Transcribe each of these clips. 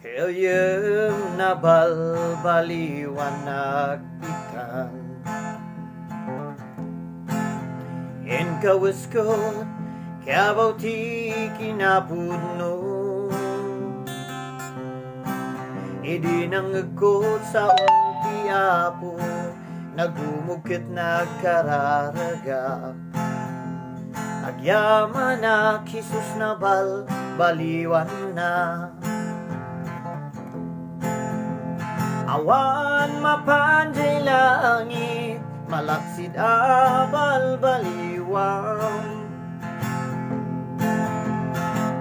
Helyem na balbaliwan nagpitan En kawaskot kabaw ti kinapudno Idi nangagkot sa unti apo Nagumugkit nagkararagak Agyaman na Jesus na balbaliwan na Awan mapanjay langit Malaksid balbaliwan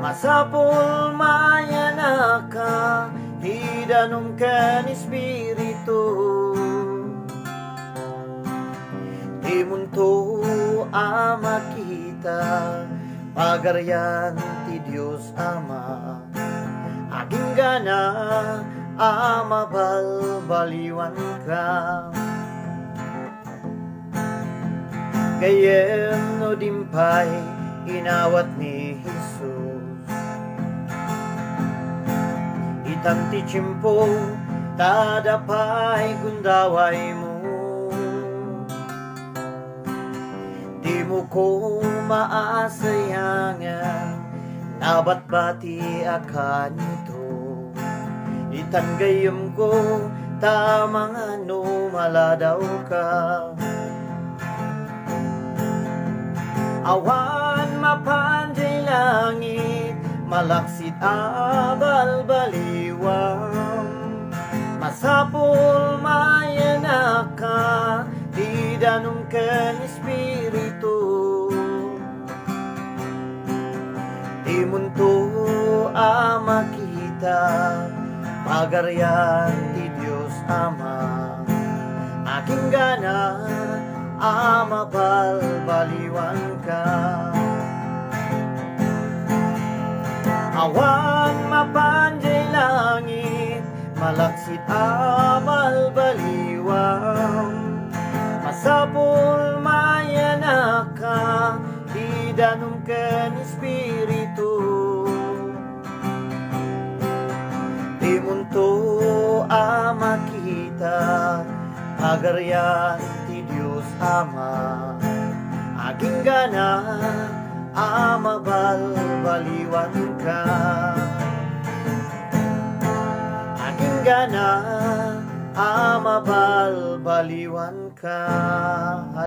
Masapul mayanaka Hidanong kan espiritu Di munto ama kita Pagaryan ti Diyos Ama Aging gana ama balbaliwan ka Gayem no dimpay inawat ni Jesus Itam ti tiyempo tadapay gundaway mo Di mo ko maasayangan nabatbati akan ito Itan gayem ko tamang ano maladaw ka Awan mapanjay langit Malaksid balbaliwan Masapul mayanaka Hidanong kan espiritu Di munto ama kita Pagaryan ti Diyos Ama Aking gana ama balbaliwan ka Awan mapanjay langit Malaksid balbaliwan Masapul mayanaka Hidanong kan espiritu Di munto ama kita Pagaryan ti Diyos Ama Aking gana ama balbaliwan ka Aking gana ama balbaliwan ka